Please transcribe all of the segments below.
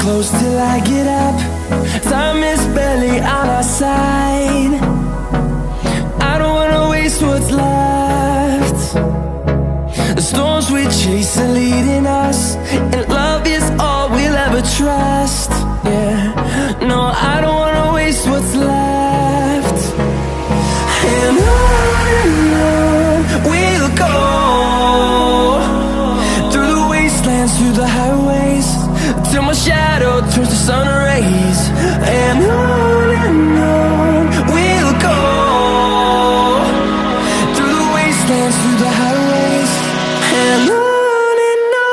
close till I get up. Time is barely on our side. I don't wanna waste what's left. The storms we chase are leading us, and love is all we'll ever trust. Yeah, no, I don't wanna waste what's left. And on we'll go, through the wastelands, through the highways, till my shadow turns to sun rays. And on we'll go, through the wastelands, through the highways, and on we'll go.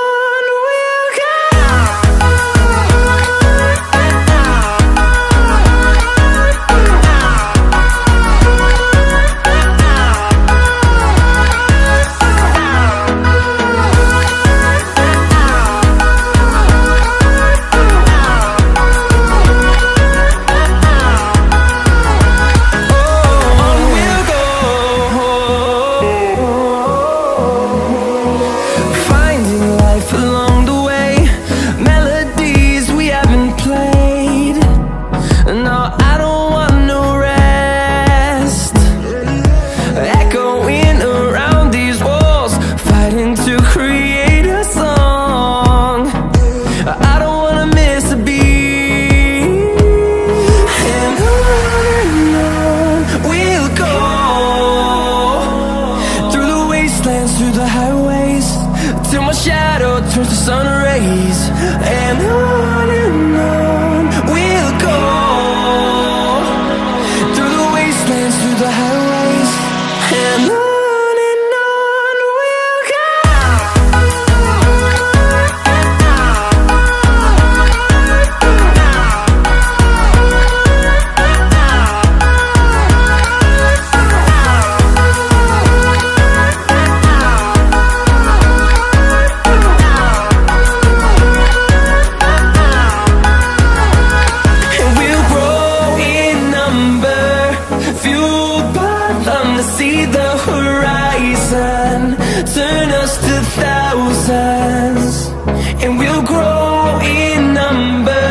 Through the highways, till my shadow turns to sun rays. And on we'll go, through the wastelands, through the highways, and on we'll go. See the horizon turn us to thousands, and we'll grow in number,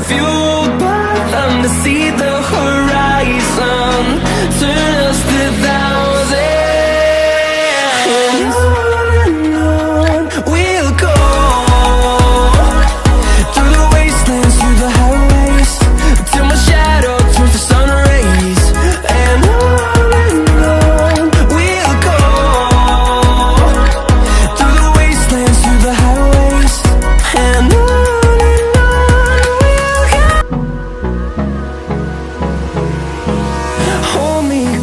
fueled by them. To see the horizon turn us to thousands, and on we'll go, through the wastelands, through the highways, till my shadow turns to sun rays. And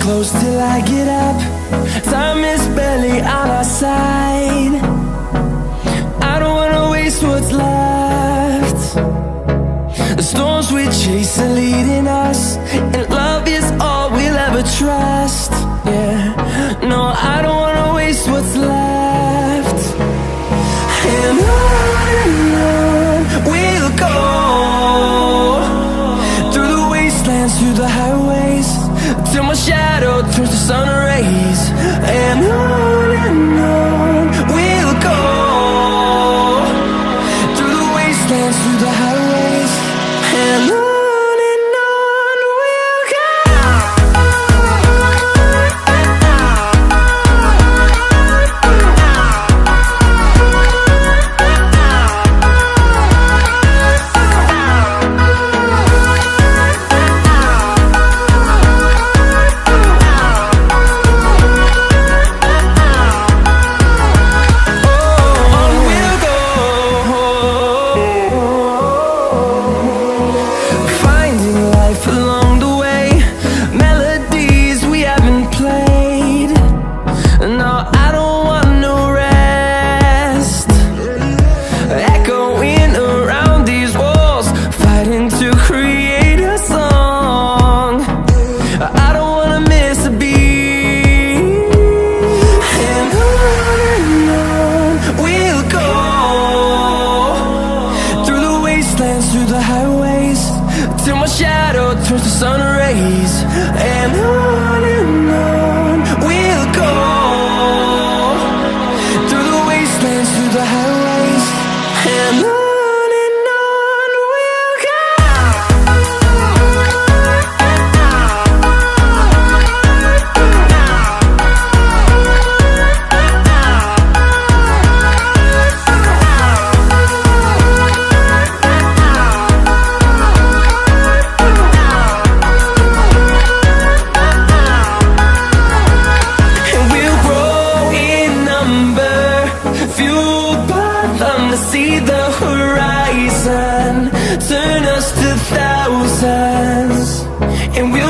close till I get up. Time is barely on our side. I don't wanna waste what's left. The storms we chase are leading us, and love is all we'll ever trust. Yeah, no, I don't wanna waste what's left. And on we'll go, through the wastelands, through the highways, till my shadow turns to sun rays. And on we'll go, through the wastelands, through the highways, and on we'll go.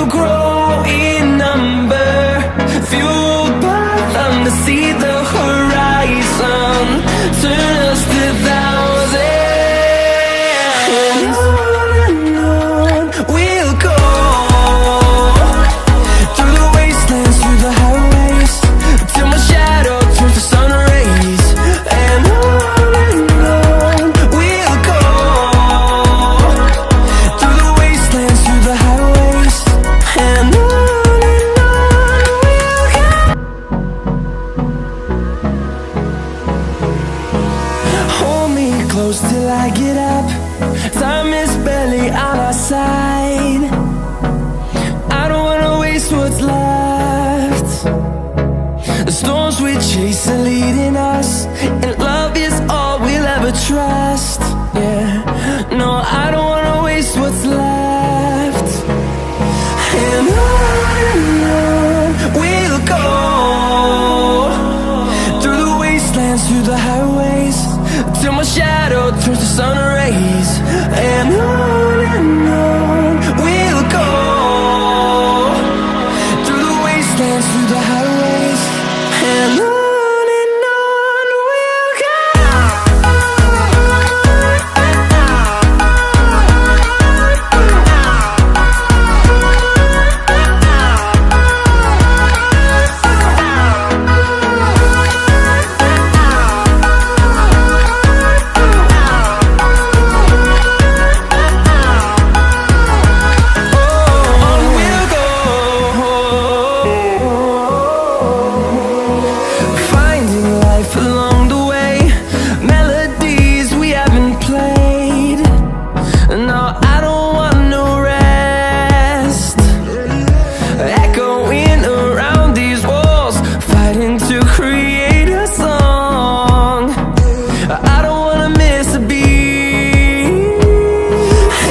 we'll grow in number, fueled by them to see the horizon, turn us to thousands. And on we'll go, through the wastelands, through the highways, till my shadow turns to sun rays. And on we'll go, through the wastelands, through the highways. And on we'll go. Hold me close till I get up. Time is barely on our side. I don't wanna waste what's left. The storms we chase are leading us, and love is all we'll ever trust. Yeah, no, I don't wanna waste what's left. And on we'll go, through the wastelands, through the highways, till my shadow turns to sun rays. And on we'll go, through the wastelands, through the highways. And on we'll go. Finding life along the way, melodies we haven't played. No, I don't want no rest. Echoing around these walls, fighting to create a song. I don't wanna miss a beat.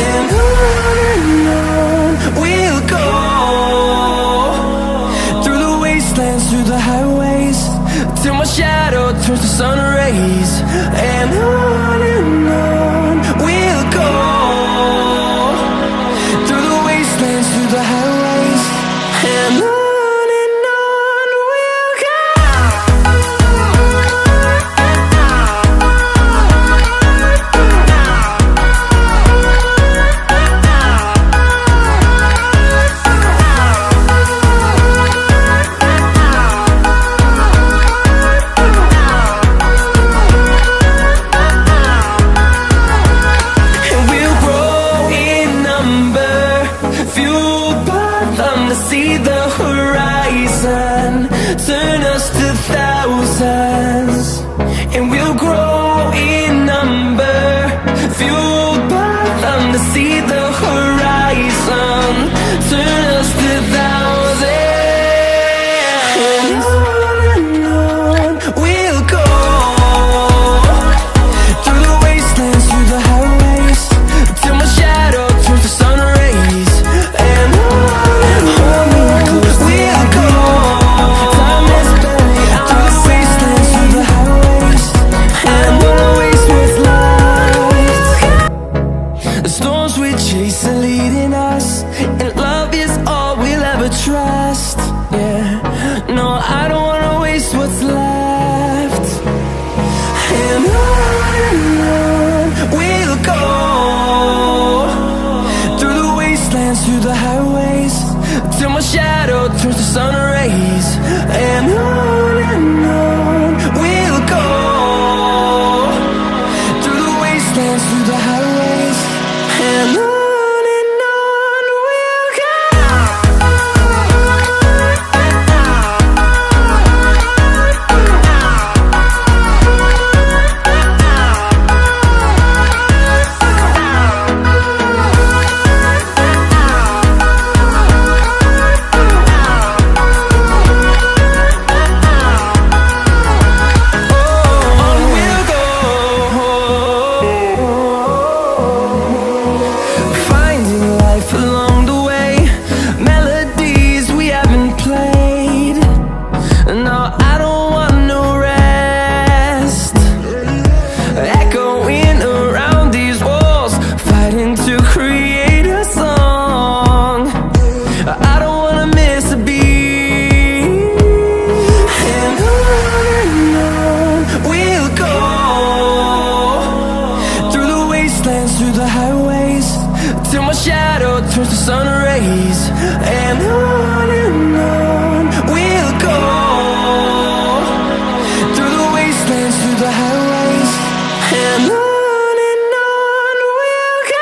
And on we'll go, through the wastelands, through the highways, till my shadow turns to sun rays. And on we'll go, through the wastelands, through the highways. And on we'll go. And we'll grow in number, fueled by them to see the horizon, turn us to thousands. And we'll grow in number, fueled by them to see the horizon, turn us to thousands. And on we'll go, through the wastelands, through the highways, till my shadow turns to sun rays. And on we'll go, time is barely on our side. Through the wastelands, through the highways, and I wanna waste what's left. The storms we chase are leading us, and love is all we'll ever trust. Yeah, no, I don't wanna waste what's left. And on we'll go, through the wastelands, through the highways, till my shadow turns to sun rays. And on we'll go, through the wastelands, through the highways. And on we'll go. rays, and on we'll go, through the wastelands, through the highways, and on we'll go.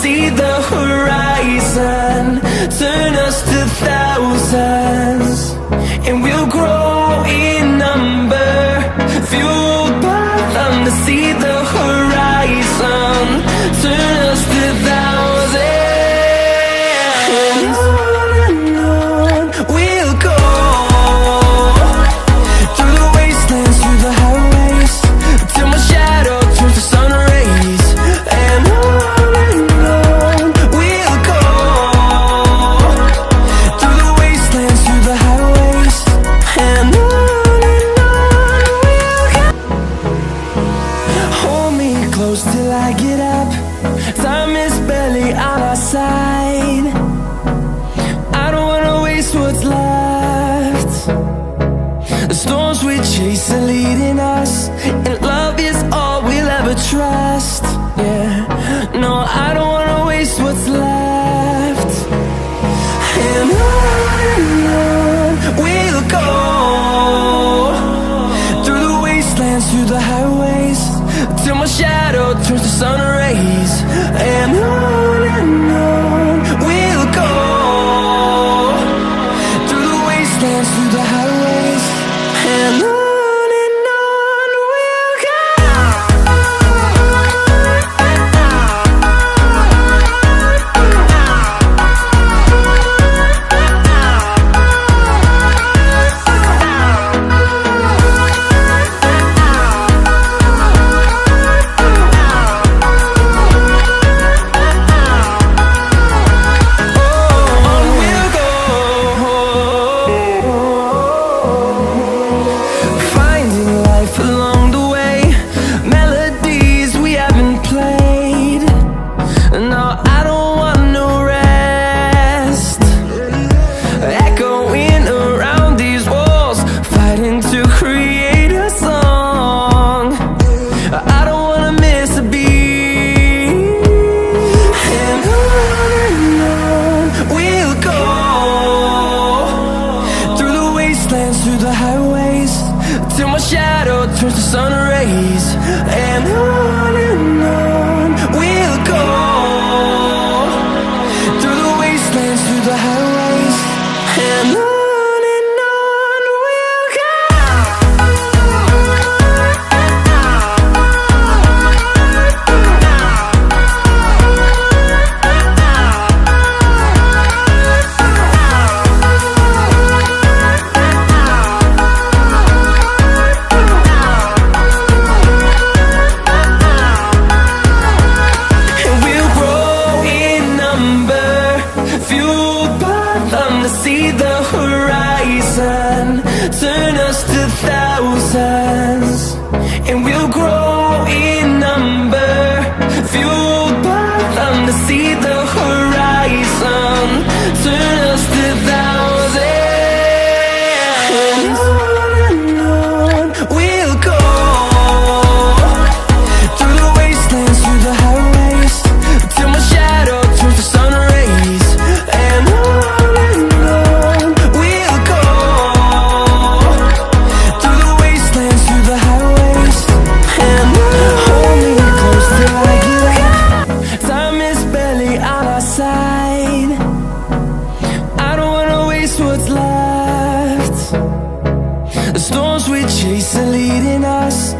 See the horizon, turn us to thousands, and we'll grow in number, fueled by them. To see the horizon, turn us to thousands, and on we'll go, through the wastelands, through the highways, till my shadow turns to sun rays, and on till I get up. Time is barely on our side. I don't wanna waste what's left. The storms we chase are leading us, and love is all we'll ever trust. Yeah, no, I don't wanna waste what's left. And on we'll go, through the wastelands, through the highways, till my shadow turns to sun rays, and on we'll go, through the wastelands, through the highways, and on we'll go. Through the highways, till my shadow turns to sun rays, and on we'll go, through the wastelands, through the highways, and on we'll go. See the horizon, turn us to thousands, and we'll grow in number, fueled by them. To see the horizon, turn us to thousands, and on we'll go, through the wastelands, through the highways, till my shadow turns to sun rays, and on what's left. The storms we chase are leading us,